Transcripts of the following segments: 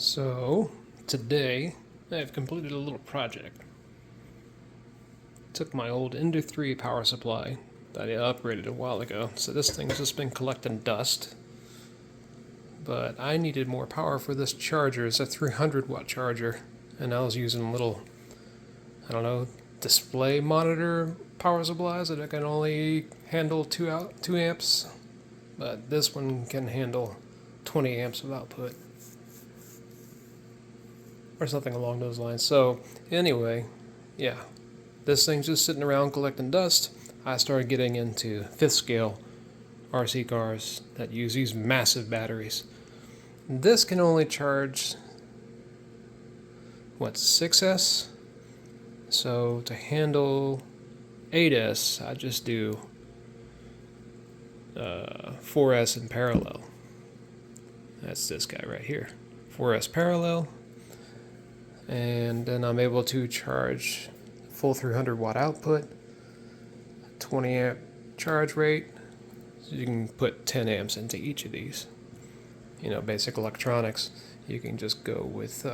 So, today I've completed a little project. Took my old Ender 3 power supply that I upgraded a while ago, so this thing's just been collecting dust. But I needed more power for this charger. It's a 300 watt charger, and I was using a little, I don't know, display monitor power supplies that I can only handle 2 amps, but this one can handle 20 amps of output. Or something along those lines. So, anyway, yeah. This thing's just sitting around collecting dust. I started getting into 5th scale RC cars that use these massive batteries. This can only charge, 6S? So, to handle 8S, I just do 4S in parallel. That's this guy right here. 4S parallel. And then I'm able to charge full 300 watt output, 20 amp charge rate. So you can put 10 amps into each of these. You know, basic electronics. You can just go with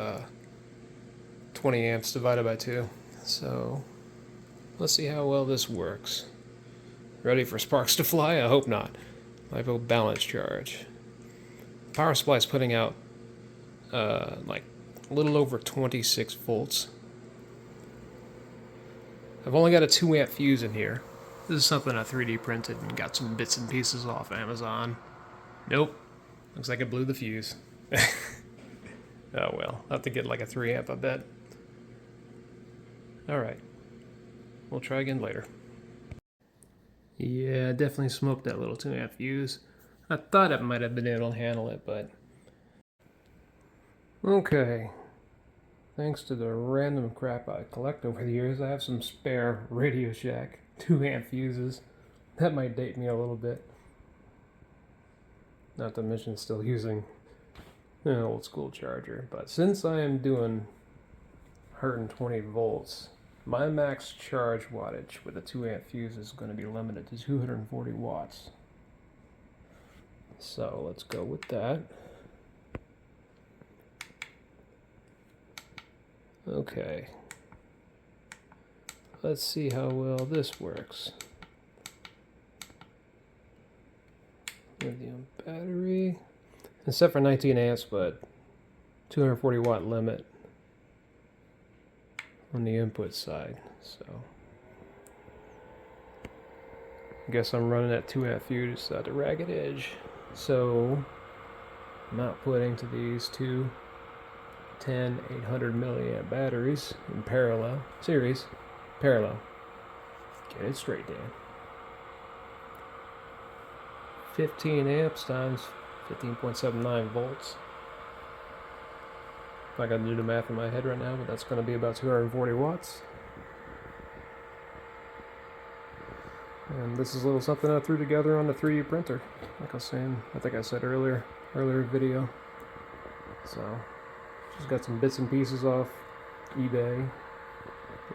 20 amps divided by 2. So let's see how well this works. Ready for sparks to fly? I hope not. LiPo balance charge. Power supply is putting out like a little over 26 volts. I've only got a 2 amp fuse in here. This is something I 3D printed and got some bits and pieces off Amazon. Nope. Looks like it blew the fuse. Oh well, I'll have to get like a 3 amp, I bet. Alright. We'll try again later. Yeah, definitely smoked that little 2 amp fuse. I thought it might have been able to handle it, but... Okay. Thanks to the random crap I collect over the years, I have some spare Radio Shack 2 amp fuses. That might date me a little bit. Not to mention still using an old school charger. But since I am doing 120 volts, my max charge wattage with a 2 amp fuse is going to be limited to 240 watts. So let's go with that. Okay. Let's see how well this works. Lithium battery. It's set for 19 amps, but 240 watt limit on the input side. So I guess I'm running that 2 amp fuse at the ragged edge. So I'm outputting to these two 10 800 milliamp batteries in parallel series. Parallel. Get it straight, Dan. 15 amps times 15.79 volts. I gotta do the math in my head right now, but that's going to be about 240 watts. And this is a little something I threw together on the 3D printer. Like I was saying, I think I said earlier video. So, just got some bits and pieces off eBay.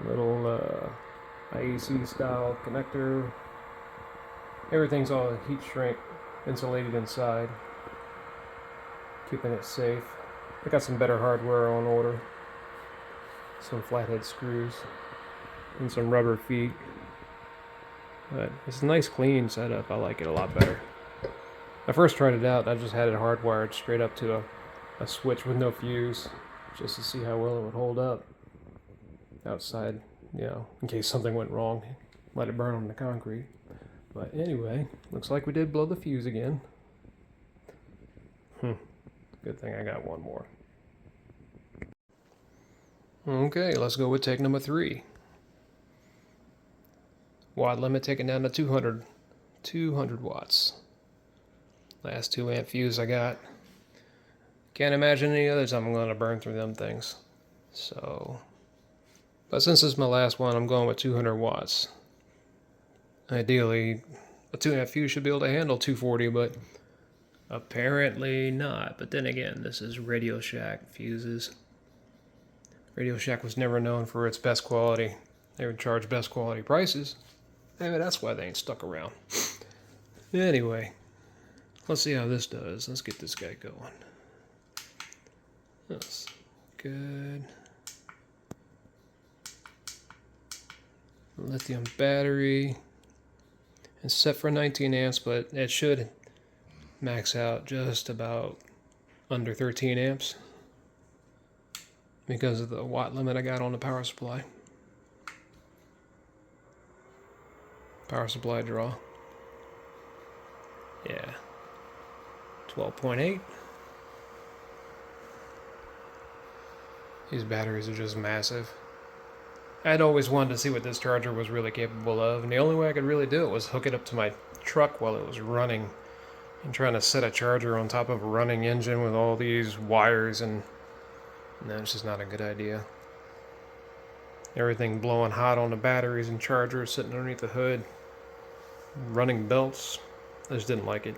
A little IEC style connector. Everything's all heat shrink insulated inside, keeping it safe. I got some better hardware on order. Some flathead screws and some rubber feet. But it's a nice clean setup. I like it a lot better. I first tried it out, I just had it hardwired straight up to a switch with no fuse, just to see how well it would hold up outside, you know, in case something went wrong, let it burn on the concrete. But anyway, looks like we did blow the fuse again. Good thing I got one more. Okay, let's go with take number 3. Watt limit taken down to 200 watts. Last 2 amp fuse I got. Can't imagine any others I'm going to burn through them things. So, but since this is my last one, I'm going with 200 watts. Ideally, a 2 amp fuse should be able to handle 240, but apparently not. But then again, this is Radio Shack fuses. Radio Shack was never known for its best quality. They would charge best quality prices. Maybe that's why they ain't stuck around. Anyway, let's see how this does. Let's get this guy going. That's good. Lithium battery. It's set for 19 amps, but it should max out just about under 13 amps because of the watt limit I got on the power supply. Power supply draw. Yeah. 12.8. These batteries are just massive. I'd always wanted to see what this charger was really capable of, and the only way I could really do it was hook it up to my truck while it was running. And trying to set a charger on top of a running engine with all these wires, and no, it's just not a good idea. Everything blowing hot on the batteries and chargers sitting underneath the hood. Running belts. I just didn't like it.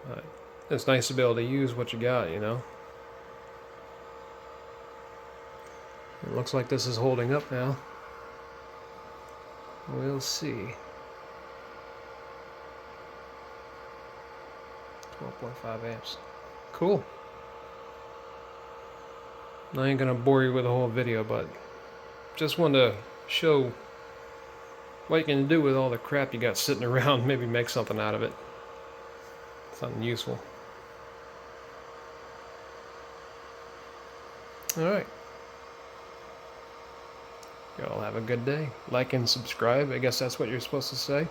But it's nice to be able to use what you got, you know? It looks like this is holding up now. We'll see. 12.5 amps. Cool. I ain't gonna bore you with the whole video, but just wanted to show what you can do with all the crap you got sitting around. Maybe make something out of it. Something useful. Alright. Y'all have a good day. Like and subscribe. I guess that's what you're supposed to say.